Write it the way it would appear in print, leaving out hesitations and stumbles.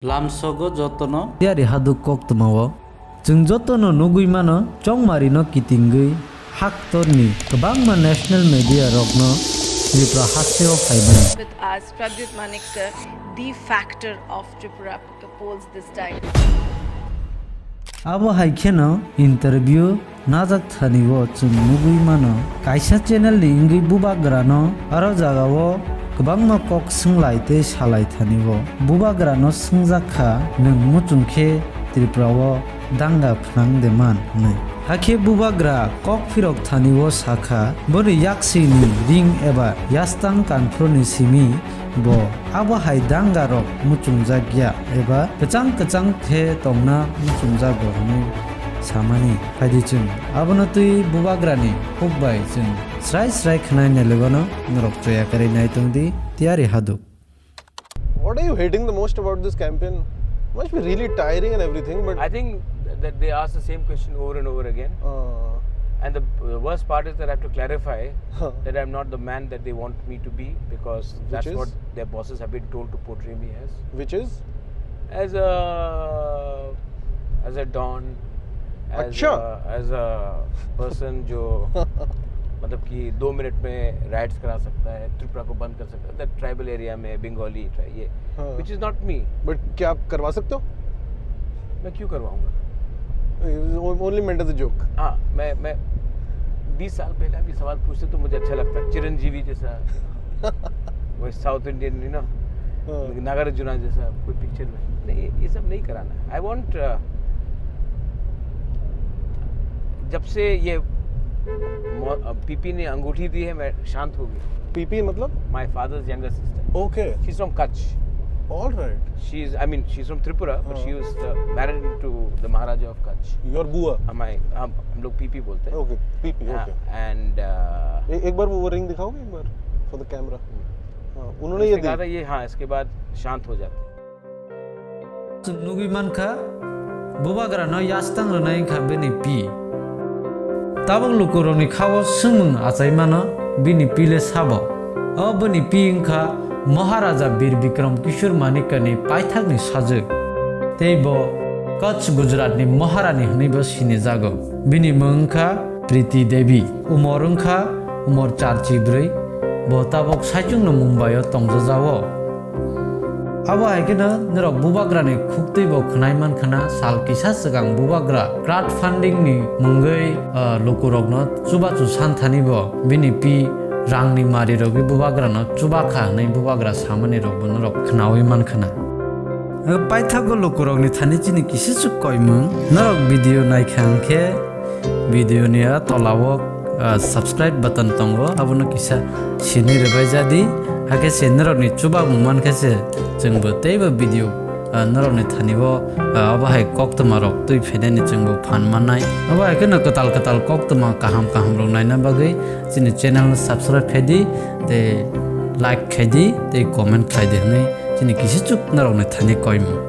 lamsogo jotono TiyariHaduk koktomawo जों jotono nugui mano chongmari no kitingui haktorni kwbangma national media rokno Tipra haseo faibani. With us, Pradyot the factor of Tripura polls this time. Abo haikeno interview najak thaniwo chung nugui mano kaisa channel ni ingui Bubagra no aro jagao kwbangma kok swnglai tei salai thaniwo Bubagra no swngjakha nung muchungkhe Tripurao danga fwnangde maan nei hake Bubagra kok phirok thaniwo sakha boni yaksi ni ring eba yastang kanfroni simi bo abo hai danga rok muchungjagya eba kachang the tongna muchungjago ni samani haidi chung abono tui Bubagra ni hokbai chung srai khnai ne legono norok choya kari nai tongdi TiyariHaduk. What are you hating the most about this campaign? Must be really tiring and everything, but I think that they ask the same question over and over again. And the worst part is that I have to clarify that I'm not the man that they want me to be, because that's what their bosses have been told to portray me as. Which is? As a don, as a person जो मतलब कि 2 minute में rights करा सकता है, त्रिपुरा को बंद कर सकता है, that tribal area में बंगाली ये, which is not me. But क्या आप करवा सकते हो? मैं क्यों करवाऊंगा? Only meant as a joke. हाँ, मैं 20 साल पहले अभी सवाल पूछते तो मुझे अच्छा लगता है, चिरंजीवी जैसा, वो south Indian you know, Nagarjuna जैसा कोई पिक्चर में, नहीं ये सब नहीं कराना. I want जब से ये पीपी ने अंगूठी दी है मैं शांत हो गया. पीपी मतलब? My father's younger sister. Okay. She's from Kutch. All right. She's from Tripura, but she was married to the Maharaja of Kutch. Your बुआ? हम लोग पीपी बोलते हैं. Okay, PP. Okay. And एक बार वो रिंग दिखाओगे एक बार for the camera. उन्होंने ये कहा था ये हाँ इसके बाद शांत हो जाते. Nugui manka Bubagra no yastang renai kha beni pi. Tabang lukuroni khawo sumung achai mano bini pile sabo. O beni pi ingkha Maharaja Bir Bikram Kishore manikani paithakni sajak. Teibo Kutch Gujarat ni Maharani hnibo sine jago. Bini mungkha Priti Devi. Umor ungkha umor 4 bo tabok saichung no Mumbai o tongjajawo. Abo haikena nerok Bubagra ni khukti bo khnaiman khana sal kisa segang Bubagra crowdfunding ni munggai lokurok no chubachu santhani bo bini pi rangni mari rogi Bubagra no chubakha nei Bubagra samani rok bonorok khnawi man khana paithago lokurok ni thani chini kisi chu koimung norok video naikhangkhe video ni tolawo subscribe button tongo abono kisa sini rebai jadi hake se norok ni chuba mungman khase jengbo teibo video norok ni thanibo abahai koktomarok tui phedeni jengbo phan manai abahai kena katal koktoma kaham rok naina bagai chini channel subscribe khedi te like khedi te comment khaidi nei chini kisi chuk norok ni thani koimu.